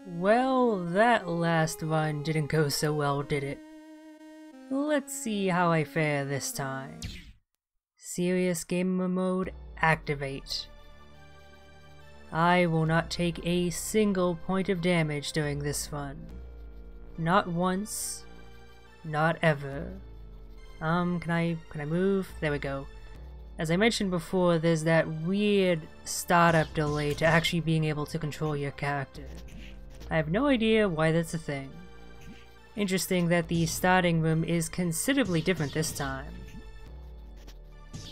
Well, that last run didn't go so well, did it? Let's see how I fare this time. Serious gamer mode, activate. I will not take a single point of damage during this run. Not once. Not ever. Can I move? There we go. As I mentioned before, there's that weird startup delay to actually being able to control your character. I have no idea why that's a thing. Interesting that the starting room is considerably different this time.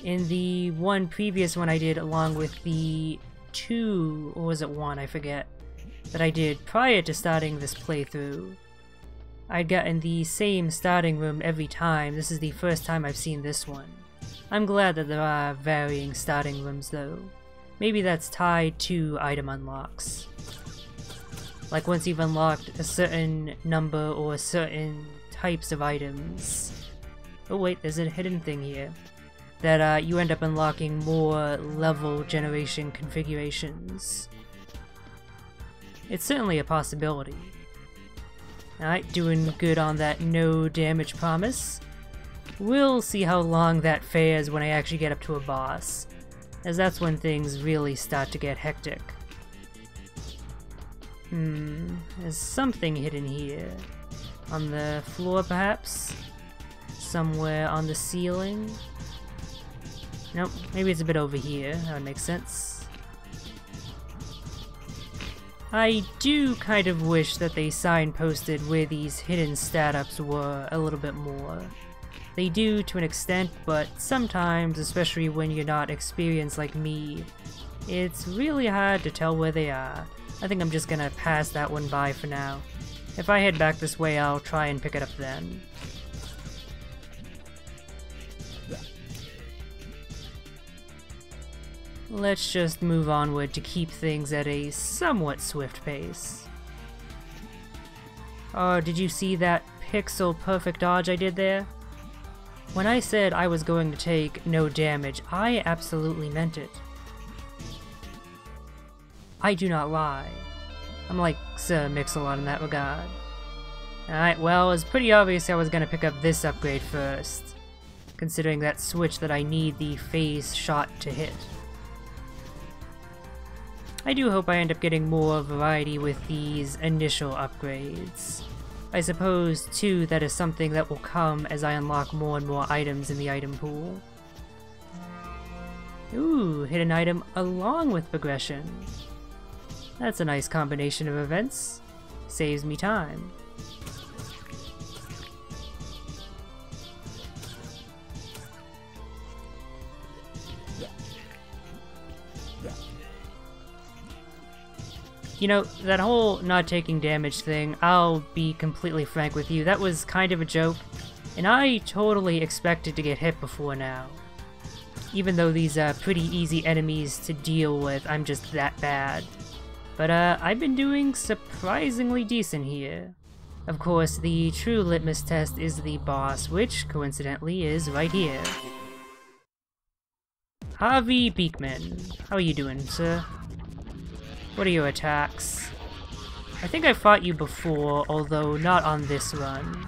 In the one previous one I did along with the two, or was it one, I forget, that I did prior to starting this playthrough, I'd gotten the same starting room every time. This is the first time I've seen this one. I'm glad that there are varying starting rooms though. Maybe that's tied to item unlocks. Like once you've unlocked a certain number or certain types of items. Oh wait, there's a hidden thing here. That you end up unlocking more level generation configurations. It's certainly a possibility. Alright, doing good on that no damage promise. We'll see how long that fares when I actually get up to a boss, as that's when things really start to get hectic. There's something hidden here. On the floor perhaps? Somewhere on the ceiling? Nope, maybe it's a bit over here, that would make sense. I do kind of wish that they signposted where these hidden stat-ups were a little bit more. They do to an extent, but sometimes, especially when you're not experienced like me, it's really hard to tell where they are. I think I'm just gonna pass that one by for now. If I head back this way, I'll try and pick it up then. Let's just move onward to keep things at a somewhat swift pace. Oh, did you see that pixel perfect dodge I did there? When I said I was going to take no damage, I absolutely meant it. I do not lie. I'm like Sir Mix-a-Lot in that regard. Alright, well, it's pretty obvious I was going to pick up this upgrade first, considering that switch that I need the phase shot to hit. I do hope I end up getting more variety with these initial upgrades. I suppose, too, that is something that will come as I unlock more and more items in the item pool. Ooh, hidden item along with progression. That's a nice combination of events. Saves me time. You know, that whole not taking damage thing, I'll be completely frank with you, that was kind of a joke, and I totally expected to get hit before now. Even though these are pretty easy enemies to deal with, I'm just that bad. But I've been doing surprisingly decent here. Of course, the true litmus test is the boss, which, coincidentally, is right here. Harvey Beekman. How are you doing, sir? What are your attacks? I think I fought you before, although not on this run.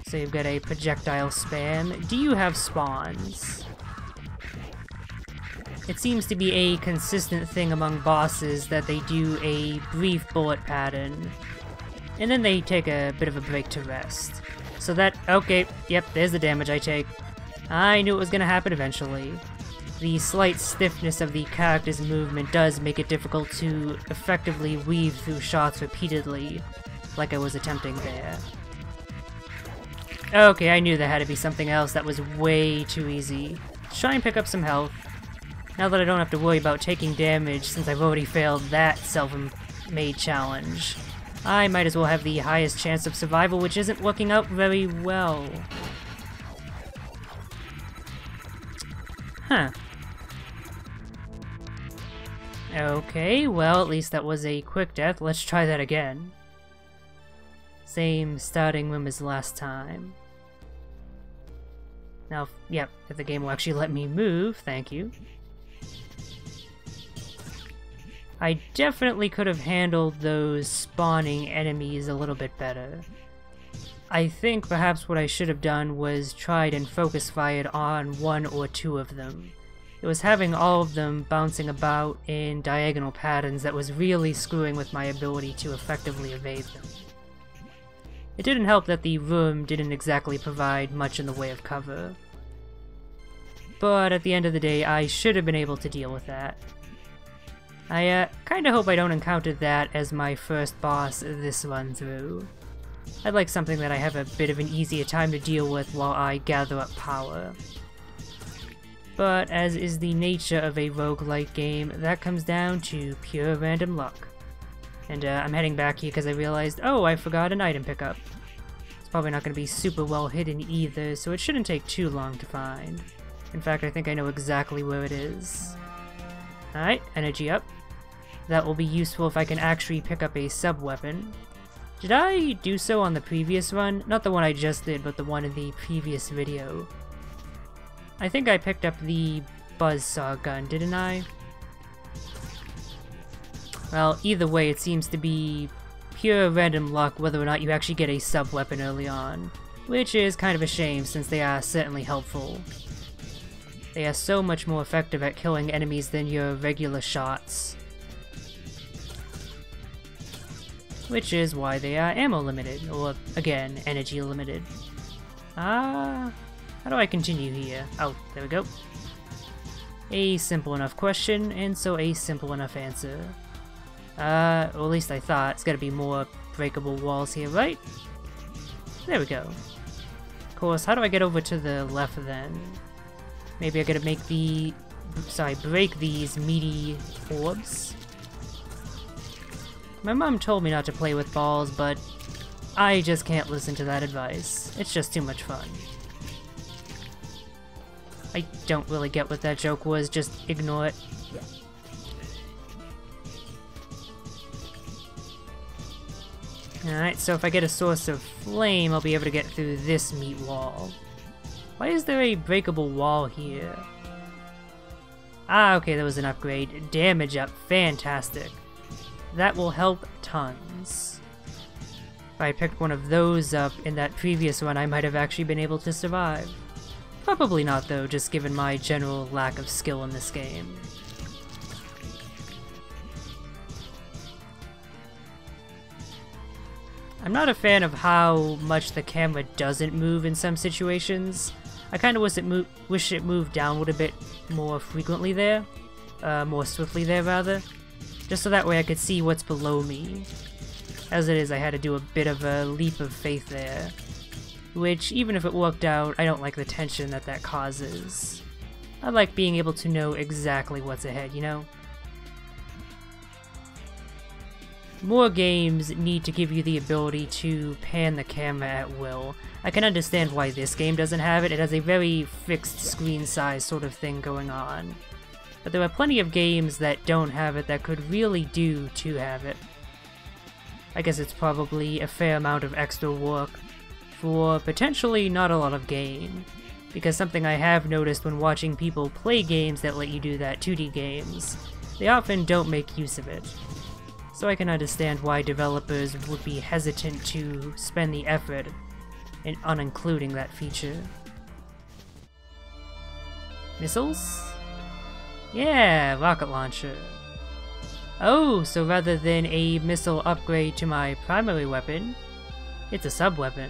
So you've got a projectile spam. Do you have spawns? It seems to be a consistent thing among bosses that they do a brief bullet pattern, and then they take a bit of a break to rest. So that, okay, yep, there's the damage I take. I knew it was gonna happen eventually. The slight stiffness of the character's movement does make it difficult to effectively weave through shots repeatedly, like I was attempting there. Okay, I knew there had to be something else that was way too easy. Let's try and pick up some health. Now that I don't have to worry about taking damage since I've already failed that self-made challenge, I might as well have the highest chance of survival, which isn't working out very well. Huh. Okay, well, at least that was a quick death. Let's try that again. Same starting room as last time. Now, yep, if the game will actually let me move, thank you. I definitely could have handled those spawning enemies a little bit better. I think perhaps what I should have done was tried and focus fired on one or two of them. It was having all of them bouncing about in diagonal patterns that was really screwing with my ability to effectively evade them. It didn't help that the room didn't exactly provide much in the way of cover. But at the end of the day, I should have been able to deal with that. I kinda hope I don't encounter that as my first boss this run through. I'd like something that I have a bit of an easier time to deal with while I gather up power. But as is the nature of a roguelite game, that comes down to pure random luck. And I'm heading back here because I realized, oh, I forgot an item pickup. It's probably not going to be super well hidden either, so it shouldn't take too long to find. In fact, I think I know exactly where it is. Alright, energy up. That will be useful if I can actually pick up a sub-weapon. Did I do so on the previous run? Not the one I just did, but the one in the previous video. I think I picked up the buzzsaw gun, didn't I? Well, either way, it seems to be pure random luck whether or not you actually get a sub-weapon early on, which is kind of a shame since they are certainly helpful. They are so much more effective at killing enemies than your regular shots. Which is why they are ammo limited, or again, energy limited. How do I continue here? Oh, there we go. A simple enough question, and so a simple enough answer. Or at least I thought. It's gotta be more breakable walls here, right? There we go. Of course, how do I get over to the left then? Maybe I gotta make break these meaty orbs? My mom told me not to play with balls, but I just can't listen to that advice. It's just too much fun. I don't really get what that joke was, just ignore it. Alright, so if I get a source of flame, I'll be able to get through this meat wall. Why is there a breakable wall here? Ah, okay, that was an upgrade. Damage up, fantastic. That will help tons. If I picked one of those up in that previous one, I might have actually been able to survive. Probably not though, just given my general lack of skill in this game. I'm not a fan of how much the camera doesn't move in some situations. I kinda wish it moved downward a bit more frequently there. More swiftly there, rather. Just so that way I could see what's below me. As it is, I had to do a bit of a leap of faith there. Which, even if it worked out, I don't like the tension that that causes. I like being able to know exactly what's ahead, you know? More games need to give you the ability to pan the camera at will. I can understand why this game doesn't have it. It has a very fixed screen size sort of thing going on. But there are plenty of games that don't have it that could really do to have it. I guess it's probably a fair amount of extra work for potentially not a lot of gain. Because something I have noticed when watching people play games that let you do that, 2D games, they often don't make use of it. So I can understand why developers would be hesitant to spend the effort on including that feature. Missiles? Yeah, rocket launcher. Oh, so rather than a missile upgrade to my primary weapon, it's a sub-weapon.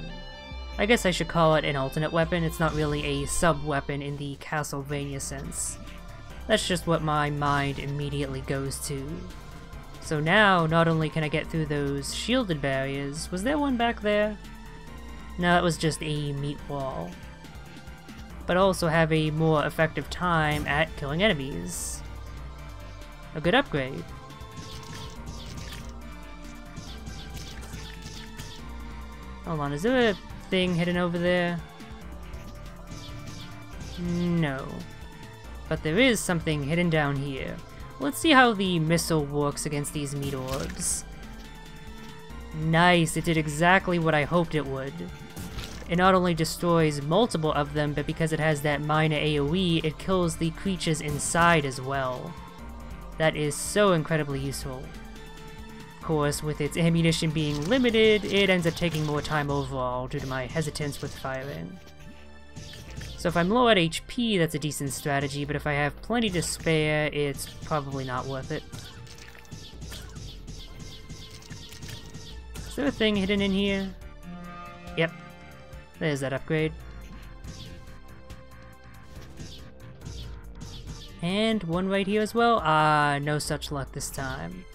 I guess I should call it an alternate weapon. It's not really a sub-weapon in the Castlevania sense. That's just what my mind immediately goes to. So now, not only can I get through those shielded barriers, was there one back there? No, that was just a meat wall. But also have a more effective time at killing enemies. A good upgrade. Hold on, is there a thing hidden over there? No. But there is something hidden down here. Let's see how the missile works against these meat orbs. Nice, it did exactly what I hoped it would. It not only destroys multiple of them, but because it has that minor AoE, it kills the creatures inside as well. That is so incredibly useful. Of course, with its ammunition being limited, it ends up taking more time overall due to my hesitance with firing. So if I'm low at HP, that's a decent strategy, but if I have plenty to spare, it's probably not worth it. Is there a thing hidden in here? Yep. There's that upgrade. And one right here as well? Ah, no such luck this time.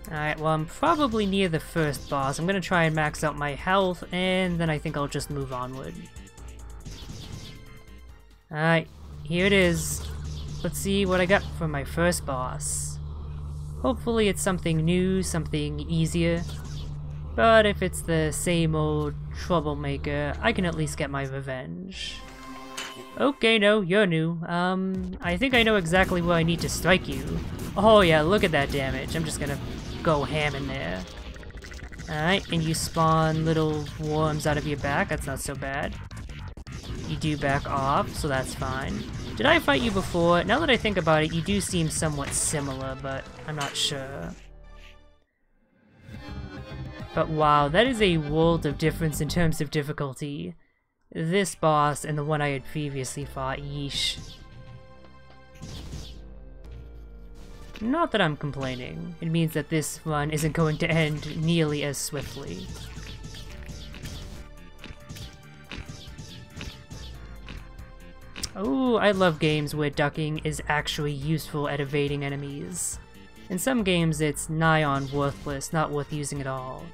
Alright, well I'm probably near the first boss. I'm gonna try and max out my health, and then I think I'll just move onward. Alright, here it is. Let's see what I got for my first boss. Hopefully it's something new, something easier. But if it's the same old troublemaker, I can at least get my revenge. Okay, no, you're new. I think I know exactly where I need to strike you. Oh yeah, look at that damage. I'm just gonna go ham in there. Alright, and you spawn little worms out of your back. That's not so bad. You do back off, so that's fine. Did I fight you before? Now that I think about it, you do seem somewhat similar, but I'm not sure. But wow, that is a world of difference in terms of difficulty. This boss and the one I had previously fought, yeesh. Not that I'm complaining. It means that this run isn't going to end nearly as swiftly. Oh, I love games where ducking is actually useful at evading enemies. In some games it's nigh on worthless, not worth using at all.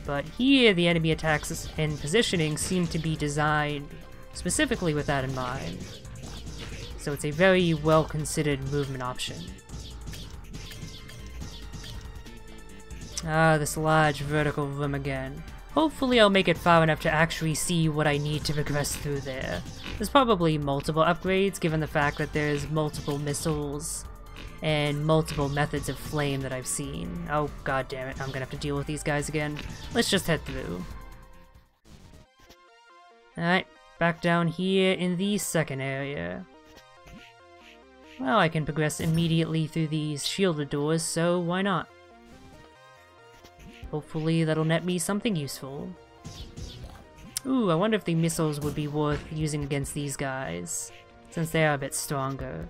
But here the enemy attacks and positioning seem to be designed specifically with that in mind. So it's a very well considered movement option. Ah, this large vertical room again. Hopefully I'll make it far enough to actually see what I need to progress through there. There's probably multiple upgrades given the fact that there's multiple missiles and multiple methods of flame that I've seen. Oh god damn it, I'm gonna have to deal with these guys again. Let's just head through. Alright, back down here in the second area. Well, I can progress immediately through these shielded doors, so why not? Hopefully that'll net me something useful. Ooh, I wonder if the missiles would be worth using against these guys, since they are a bit stronger.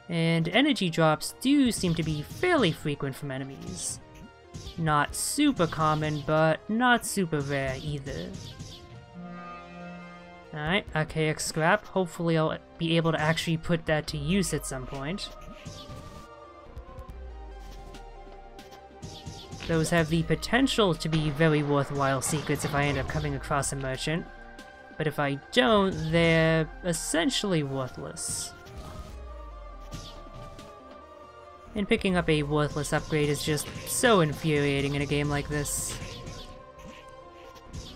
And energy drops do seem to be fairly frequent from enemies. Not super common, but not super rare either. Alright, archaic scrap. Hopefully I'll be able to actually put that to use at some point. Those have the potential to be very worthwhile secrets if I end up coming across a merchant. But if I don't, they're essentially worthless. And picking up a worthless upgrade is just so infuriating in a game like this.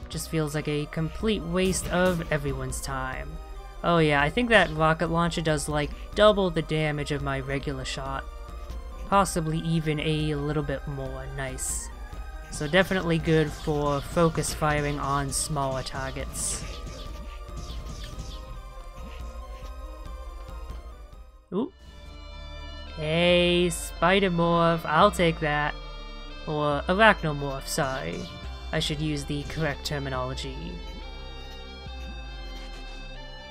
Just feels like a complete waste of everyone's time. Oh yeah, I think that rocket launcher does like double the damage of my regular shot. Possibly even a little bit more. Nice. So definitely good for focus firing on smaller targets. Ooh. Hey, Spider-Morph, I'll take that. Or Arachnomorph, sorry. I should use the correct terminology.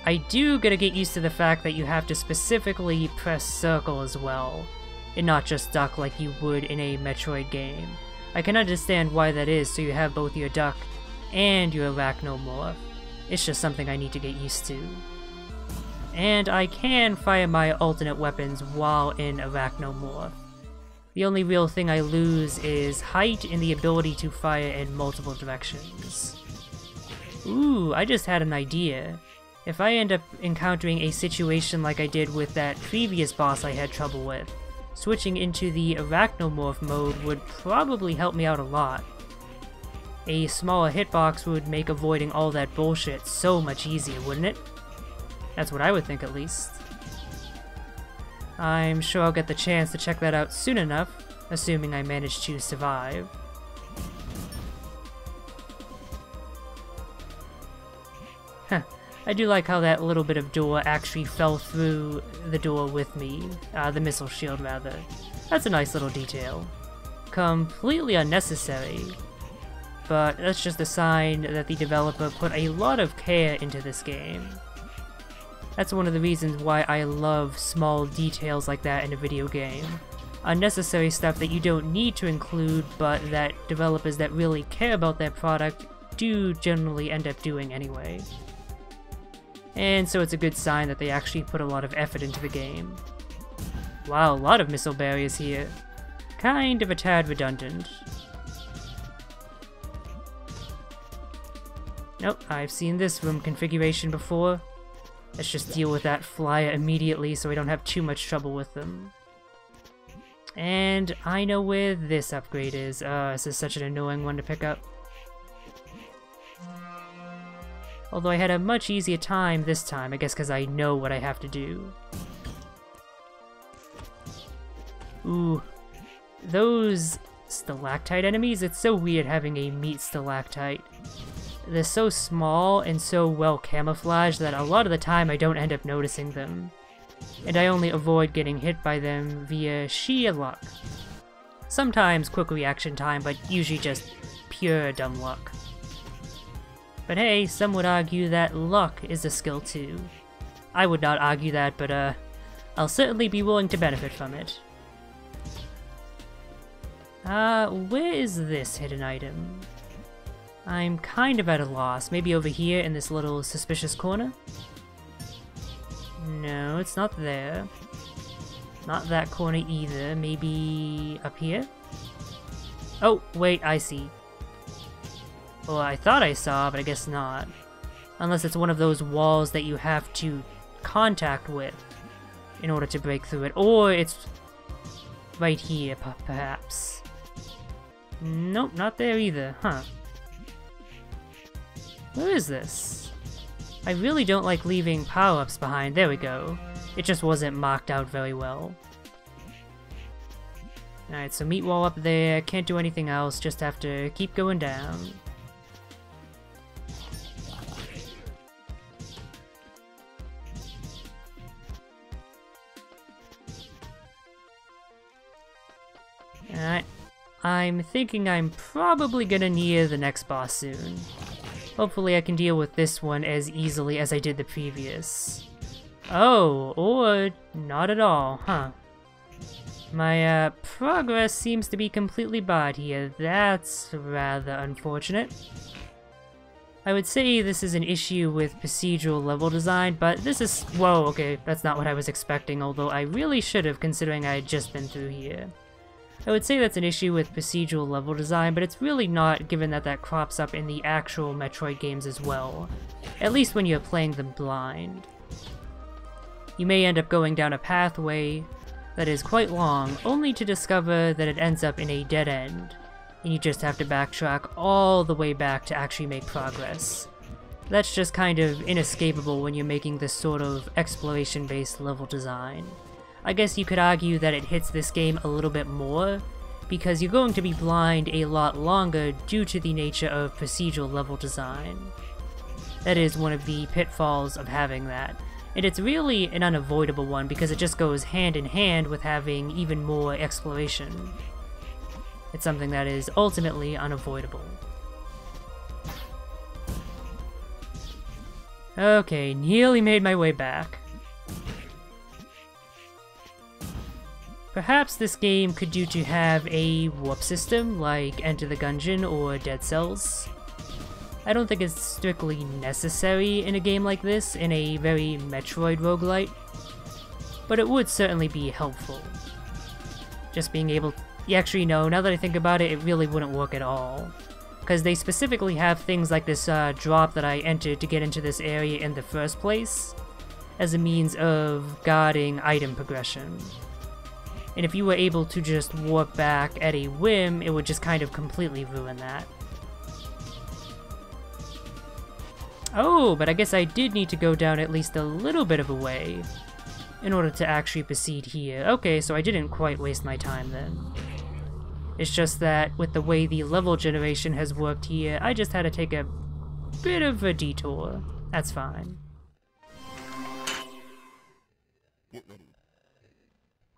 I do gotta get used to the fact that you have to specifically press circle as well, and not just duck like you would in a Metroid game. I can understand why that is, so you have both your duck and your Arachnomorph. It's just something I need to get used to. And I can fire my alternate weapons while in Arachnomorph. The only real thing I lose is height and the ability to fire in multiple directions. Ooh, I just had an idea. If I end up encountering a situation like I did with that previous boss I had trouble with, switching into the Arachnomorph mode would probably help me out a lot. A smaller hitbox would make avoiding all that bullshit so much easier, wouldn't it? That's what I would think, at least. I'm sure I'll get the chance to check that out soon enough, assuming I manage to survive. Huh. I do like how that little bit of door actually fell through the door with me. The missile shield, rather. That's a nice little detail. Completely unnecessary, but that's just a sign that the developer put a lot of care into this game. That's one of the reasons why I love small details like that in a video game. Unnecessary stuff that you don't need to include, but that developers that really care about their product do generally end up doing anyway. And so it's a good sign that they actually put a lot of effort into the game. Wow, a lot of missile barriers here. Kind of a tad redundant. Nope, I've seen this room configuration before. Let's just deal with that flyer immediately so we don't have too much trouble with them. And I know where this upgrade is. This is such an annoying one to pick up. Although I had a much easier time this time, I guess because I know what I have to do. Ooh. Those stalactite enemies, it's so weird having a meat stalactite. They're so small and so well camouflaged that a lot of the time I don't end up noticing them. And I only avoid getting hit by them via sheer luck. Sometimes quick reaction time, but usually just pure dumb luck. But hey, some would argue that luck is a skill too. I would not argue that, but I'll certainly be willing to benefit from it. Where is this hidden item? I'm kind of at a loss. Maybe over here in this little suspicious corner? No, it's not there. Not that corner either. Maybe up here? Oh, wait, I see. Well, I thought I saw, but I guess not. Unless it's one of those walls that you have to contact with in order to break through it. Or it's right here, perhaps. Nope, not there either, huh. Where is this? I really don't like leaving power-ups behind. There we go. It just wasn't marked out very well. Alright, so meat wall up there. Can't do anything else, just have to keep going down. Alright. I'm thinking I'm probably gonna near the next boss soon. Hopefully I can deal with this one as easily as I did the previous. Oh, or not at all, huh? My progress seems to be completely barred here. That's rather unfortunate. I would say this is an issue with procedural level design, but this is— whoa, okay, that's not what I was expecting, although I really should have, considering I had just been through here. I would say that's an issue with procedural level design, but it's really not, given that that crops up in the actual Metroid games as well. At least when you're playing them blind. You may end up going down a pathway that is quite long, only to discover that it ends up in a dead end, and you just have to backtrack all the way back to actually make progress. That's just kind of inescapable when you're making this sort of exploration-based level design. I guess you could argue that it hits this game a little bit more, because you're going to be blind a lot longer due to the nature of procedural level design. That is one of the pitfalls of having that, and it's really an unavoidable one because it just goes hand in hand with having even more exploration. It's something that is ultimately unavoidable. Okay, nearly made my way back. Perhaps this game could do to have a warp system like Enter the Gungeon or Dead Cells. I don't think it's strictly necessary in a game like this, in a very Metroid roguelite, but it would certainly be helpful. Just being able— actually no, now that I think about it, it really wouldn't work at all. Because they specifically have things like this drop that I entered to get into this area in the first place, as a means of guarding item progression. And if you were able to just warp back at a whim, it would just kind of completely ruin that. Oh, but I guess I did need to go down at least a little bit of a way in order to actually proceed here. Okay, so I didn't quite waste my time then. It's just that with the way the level generation has worked here, I just had to take a bit of a detour. That's fine.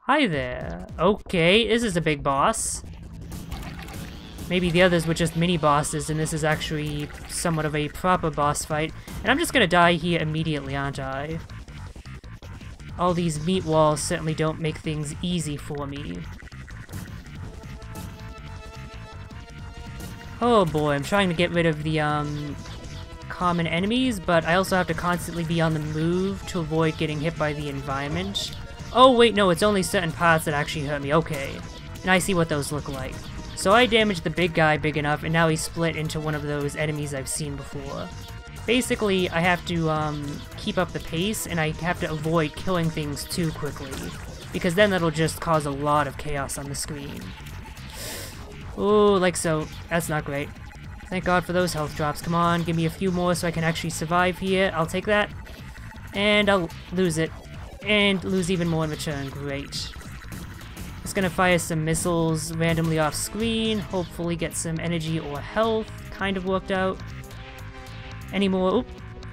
Hi there. Okay, this is a big boss. Maybe the others were just mini bosses and this is actually somewhat of a proper boss fight. And I'm just gonna die here immediately, aren't I? All these meat walls certainly don't make things easy for me. Oh boy, I'm trying to get rid of the common enemies, but I also have to constantly be on the move to avoid getting hit by the environment. Oh wait, no, it's only certain parts that actually hurt me. Okay, and I see what those look like. So I damaged the big guy big enough, and now he's split into one of those enemies I've seen before. Basically, I have to keep up the pace, and I have to avoid killing things too quickly, because then that'll just cause a lot of chaos on the screen. Oh, like so. That's not great. Thank God for those health drops. Come on, give me a few more so I can actually survive here. I'll take that. And I'll lose it. And lose even more in return. Great. Just gonna fire some missiles randomly off screen. Hopefully get some energy or health. Kind of worked out. Any more? Oop.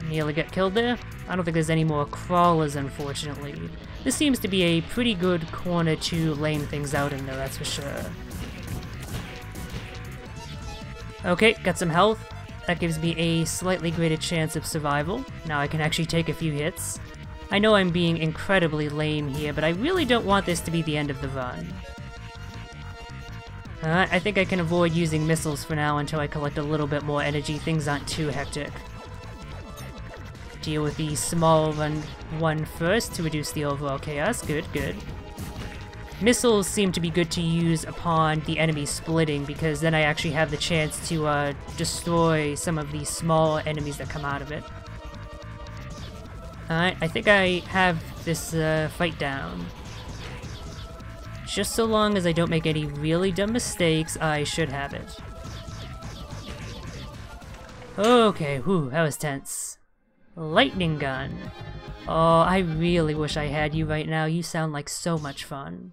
Nearly got killed there. I don't think there's any more crawlers, unfortunately. This seems to be a pretty good corner to lame things out in, though, that's for sure. Okay, got some health. That gives me a slightly greater chance of survival. Now I can actually take a few hits. I know I'm being incredibly lame here, but I really don't want this to be the end of the run. I think I can avoid using missiles for now until I collect a little bit more energy. Things aren't too hectic. Deal with the small one first to reduce the overall chaos. Good, good. Missiles seem to be good to use upon the enemy splitting, because then I actually have the chance to destroy some of the small enemies that come out of it. Alright, I think I have this fight down. Just so long as I don't make any really dumb mistakes, I should have it. Okay, whew, that was tense. Lightning gun. Oh, I really wish I had you right now. You sound like so much fun.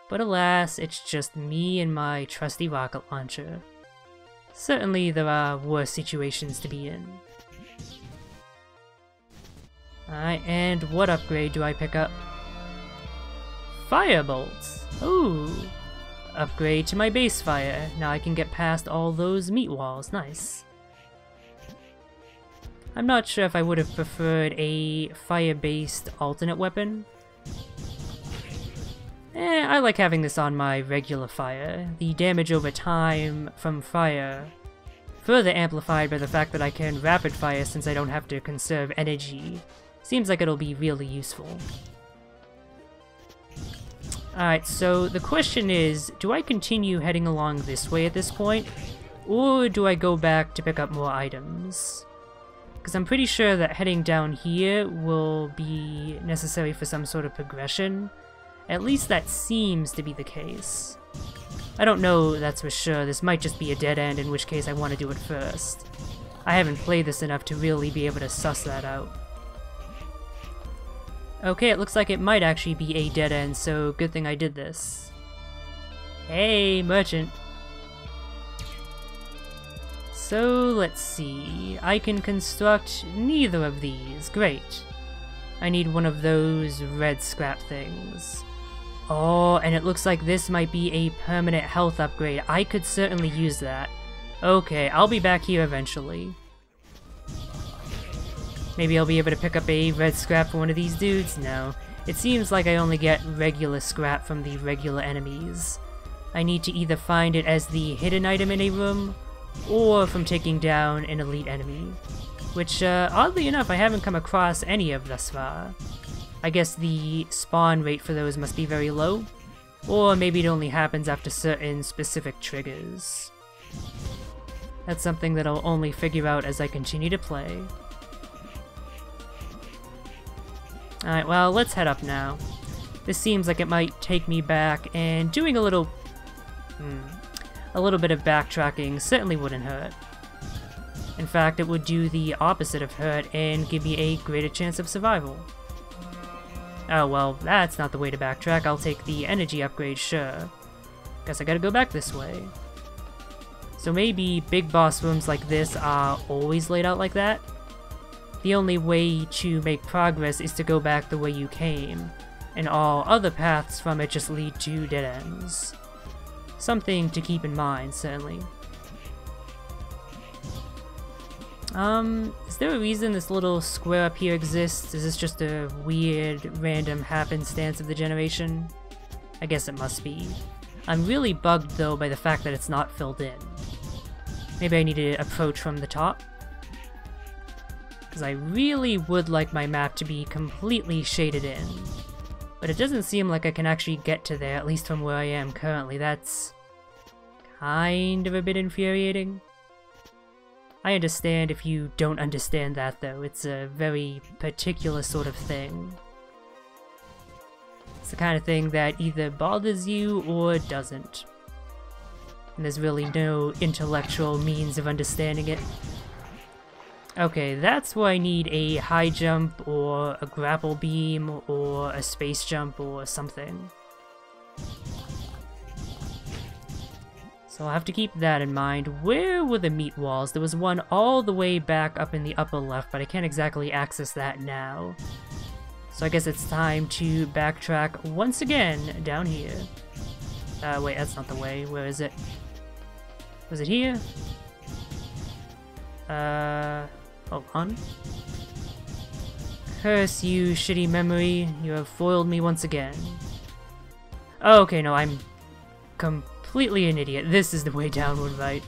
But alas, it's just me and my trusty rocket launcher. Certainly there are worse situations to be in. Alright, and what upgrade do I pick up? Firebolts! Ooh! Upgrade to my base fire. Now I can get past all those meat walls. Nice. I'm not sure if I would have preferred a fire-based alternate weapon. I like having this on my regular fire. The damage over time from fire, further amplified by the fact that I can rapid fire since I don't have to conserve energy, seems like it'll be really useful. Alright, so the question is, do I continue heading along this way at this point, or do I go back to pick up more items? Because I'm pretty sure that heading down here will be necessary for some sort of progression. At least that seems to be the case. I don't know that's for sure. This might just be a dead end, in which case I want to do it first. I haven't played this enough to really be able to suss that out. Okay, it looks like it might actually be a dead end, so good thing I did this. Hey, merchant. So, let's see. I can construct neither of these. Great. I need one of those red scrap things. Oh, and it looks like this might be a permanent health upgrade. I could certainly use that. Okay, I'll be back here eventually. Maybe I'll be able to pick up a red scrap for one of these dudes? No. It seems like I only get regular scrap from the regular enemies. I need to either find it as the hidden item in a room, or from taking down an elite enemy. Which, oddly enough, I haven't come across any of thus far. I guess the spawn rate for those must be very low, or maybe it only happens after certain specific triggers. That's something that I'll only figure out as I continue to play. Alright, well, let's head up now. This seems like it might take me back, and doing a little bit of backtracking certainly wouldn't hurt. In fact, it would do the opposite of hurt and give me a greater chance of survival. Oh well, that's not the way to backtrack. I'll take the energy upgrade, sure. Guess I gotta go back this way. So maybe big boss rooms like this are always laid out like that? The only way to make progress is to go back the way you came. and all other paths from it just lead to dead ends. Something to keep in mind, certainly. Is there a reason this little square up here exists? Is this just a weird, random happenstance of the generation? I guess it must be. I'm really bugged, though, by the fact that it's not filled in. Maybe I need to approach from the top? Because I really would like my map to be completely shaded in. But it doesn't seem like I can actually get to there, at least from where I am currently. That's kind of a bit infuriating. I understand if you don't understand that, though. It's a very particular sort of thing. It's the kind of thing that either bothers you or doesn't. And there's really no intellectual means of understanding it. Okay, that's where I need a high jump, or a grapple beam, or a space jump, or something. So I'll have to keep that in mind. Where were the meat walls? There was one all the way back up in the upper left, but I can't exactly access that now. So I guess it's time to backtrack once again down here. Wait, that's not the way. Where is it? Was it here? Hold on. Curse you, shitty memory. You have foiled me once again. Oh, okay, no, I'm completely an idiot. This is the way downward, right?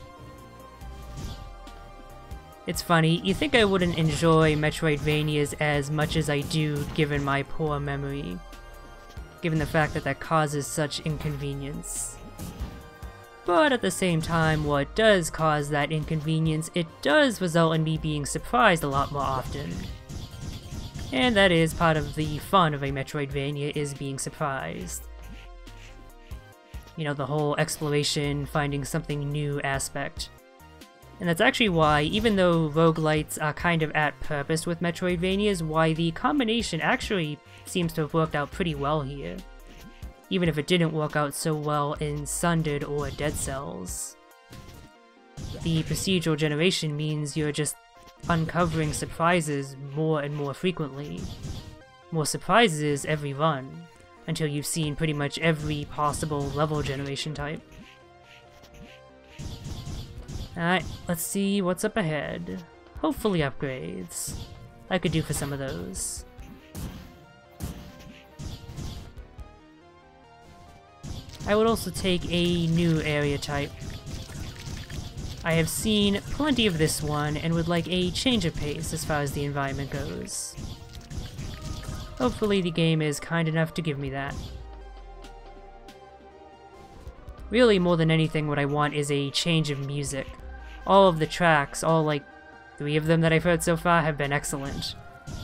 It's funny, you think I wouldn't enjoy Metroidvanias as much as I do given my poor memory. Given the fact that that causes such inconvenience. But at the same time, what does cause that inconvenience, it does result in me being surprised a lot more often. And that is part of the fun of a Metroidvania, is being surprised. You know, the whole exploration, finding something new aspect. And that's actually why, even though roguelites are kind of at purpose with Metroidvanias, why the combination actually seems to have worked out pretty well here. Even if it didn't work out so well in Sundered or Dead Cells. The procedural generation means you're just uncovering surprises more and more frequently. More surprises every run, until you've seen pretty much every possible level generation type. Alright, let's see what's up ahead. Hopefully upgrades. I could do for some of those. I would also take a new area type. I have seen plenty of this one and would like a change of pace as far as the environment goes. Hopefully the game is kind enough to give me that. Really, more than anything, what I want is a change of music. All of the tracks, all like 3 of them that I've heard so far, have been excellent.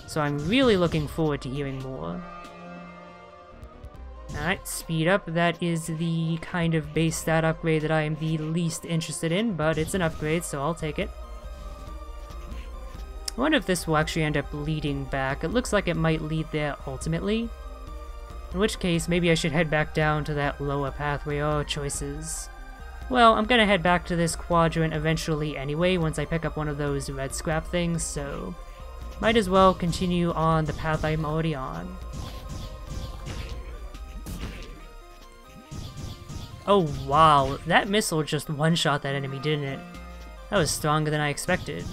So I'm really looking forward to hearing more. Alright, speed up. That is the kind of base stat upgrade that I am the least interested in, but it's an upgrade, so I'll take it. I wonder if this will actually end up leading back. It looks like it might lead there ultimately. In which case, maybe I should head back down to that lower pathway. Oh, choices. Well, I'm gonna head back to this quadrant eventually anyway, once I pick up one of those red scrap things, so might as well continue on the path I'm already on. Oh wow, that missile just one-shot that enemy, didn't it? That was stronger than I expected.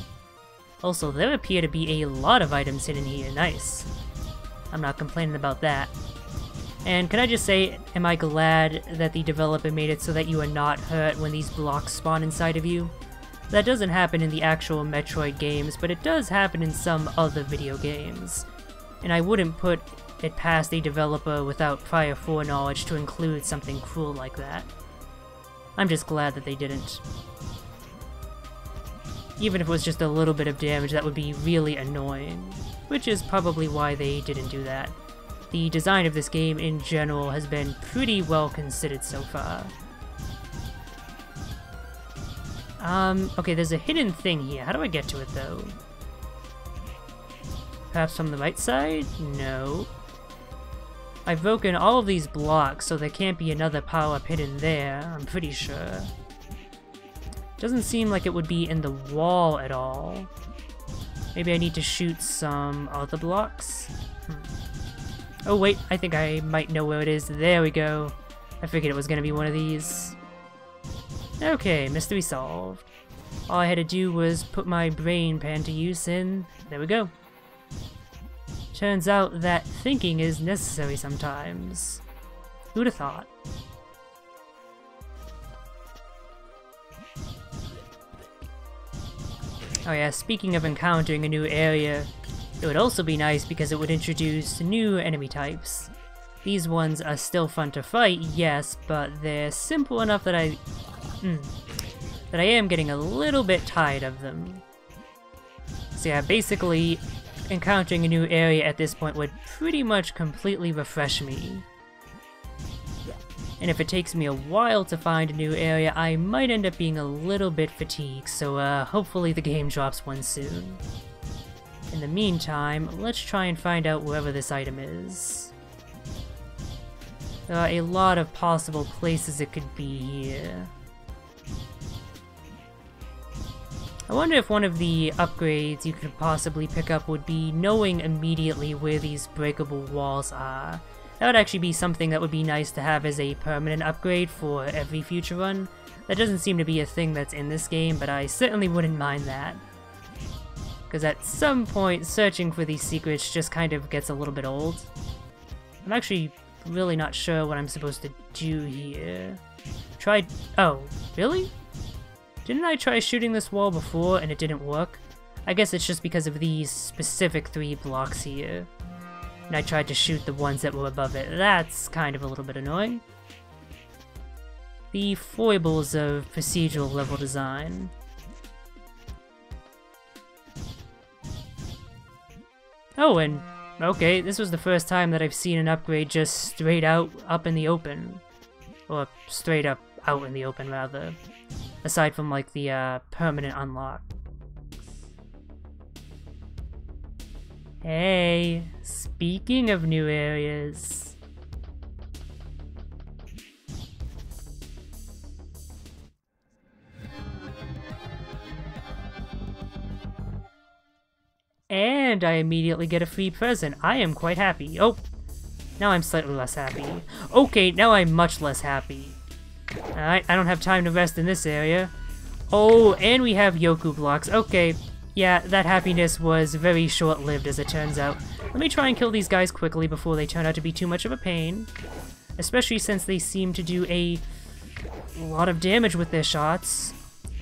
Also, there appear to be a lot of items hidden here, nice. I'm not complaining about that. And can I just say, am I glad that the developer made it so that you are not hurt when these blocks spawn inside of you? That doesn't happen in the actual Metroid games, but it does happen in some other video games. And I wouldn't put it past a developer without prior foreknowledge to include something cruel like that. I'm just glad that they didn't. Even if it was just a little bit of damage, that would be really annoying, which is probably why they didn't do that. The design of this game in general has been pretty well considered so far. Okay, there's a hidden thing here. How do I get to it, though? Perhaps from the right side? No. I've broken all of these blocks, so there can't be another power-up hidden there, I'm pretty sure. Doesn't seem like it would be in the wall at all. Maybe I need to shoot some other blocks? Oh wait, I think I might know where it is. There we go. I figured it was gonna be one of these. Okay, mystery solved. All I had to do was put my brain pan to use and there we go. Turns out that thinking is necessary sometimes. Who'd have thought? Oh yeah, speaking of encountering a new area, it would also be nice because it would introduce new enemy types. These ones are still fun to fight, yes, but they're simple enough that I am getting a little bit tired of them. So yeah, basically, encountering a new area at this point would pretty much completely refresh me. And if it takes me a while to find a new area, I might end up being a little bit fatigued, so hopefully the game drops one soon. In the meantime, let's try and find out wherever this item is. There are a lot of possible places it could be here. I wonder if one of the upgrades you could possibly pick up would be knowing immediately where these breakable walls are. That would actually be something that would be nice to have as a permanent upgrade for every future run. That doesn't seem to be a thing that's in this game, but I certainly wouldn't mind that. Because at some point, searching for these secrets just kind of gets a little bit old. I'm actually really not sure what I'm supposed to do here. Oh, really? Didn't I try shooting this wall before and it didn't work? I guess it's just because of these specific 3 blocks here. And I tried to shoot the ones that were above it. That's kind of a little bit annoying. The foibles of procedural level design. Oh, and okay, this was the first time that I've seen an upgrade just straight out up in the open. Or straight up out in the open, rather. Aside from, like, the permanent unlock. Hey, speaking of new areas... And I immediately get a free present. I am quite happy. Oh, now I'm slightly less happy. Okay, now I'm much less happy. Alright, I don't have time to rest in this area. Oh, and we have Yoku blocks. Okay, yeah, that happiness was very short-lived as it turns out. Let me try and kill these guys quickly before they turn out to be too much of a pain. Especially since they seem to do a lot of damage with their shots.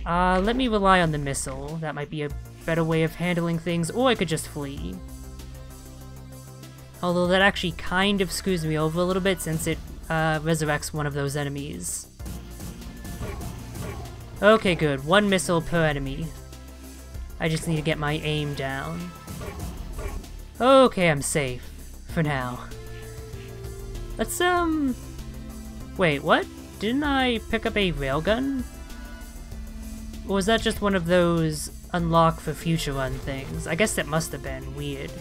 Let me rely on the missile. That might be a better way of handling things, or I could just flee. Although that actually kind of screws me over a little bit since it resurrects one of those enemies. Okay, good. 1 missile per enemy. I just need to get my aim down. Okay, I'm safe. For now. Let's, wait, what? Didn't I pick up a railgun? Or was that just one of those unlock for future run things? I guess that must have been weird.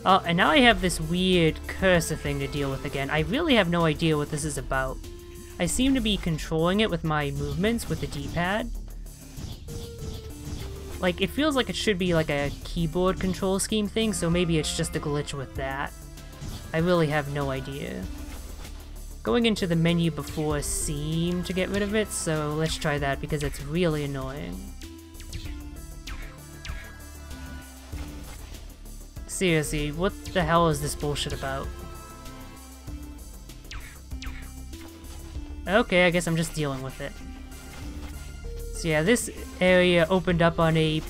Oh, and now I have this weird cursor thing to deal with again. I really have no idea what this is about. I seem to be controlling it with my movements with the D-pad. Like, it feels like it should be like a keyboard control scheme thing, so maybe it's just a glitch with that. I really have no idea. Going into the menu before seemed to get rid of it, so let's try that because it's really annoying. Seriously, what the hell is this bullshit about? Okay, I guess I'm just dealing with it. So yeah, this area opened up on a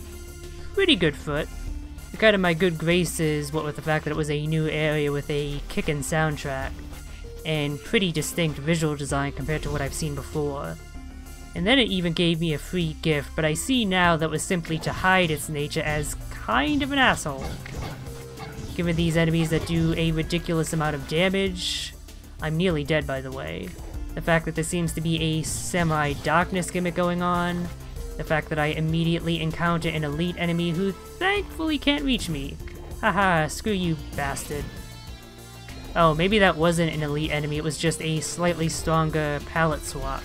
pretty good foot. Kind of my good graces, what with the fact that it was a new area with a kickin' soundtrack. And pretty distinct visual design compared to what I've seen before. And then it even gave me a free gift, but I see now that was simply to hide its nature as kind of an asshole. Given these enemies that do a ridiculous amount of damage, I'm nearly dead by the way. The fact that there seems to be a semi-darkness gimmick going on, the fact that I immediately encounter an elite enemy who thankfully can't reach me. Haha, screw you bastard. Oh, maybe that wasn't an elite enemy, it was just a slightly stronger palette swap.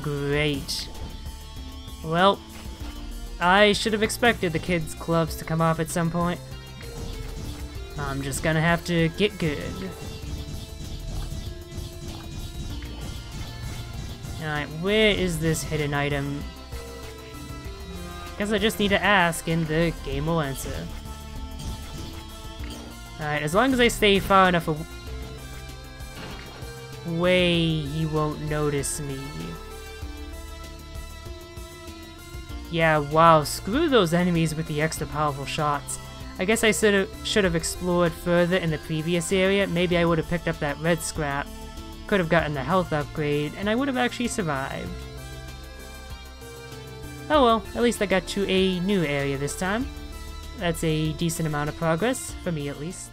Great. Well, I should have expected the kids' gloves to come off at some point. I'm just gonna have to get good. Alright, where is this hidden item? Guess I just need to ask and the game will answer. Alright, as long as I stay far enough away, he won't notice me. Yeah, wow, screw those enemies with the extra powerful shots. I guess I should have explored further in the previous area. Maybe I would have picked up that red scrap. Could have gotten the health upgrade, and I would have actually survived. Oh well, at least I got to a new area this time. That's a decent amount of progress, for me at least.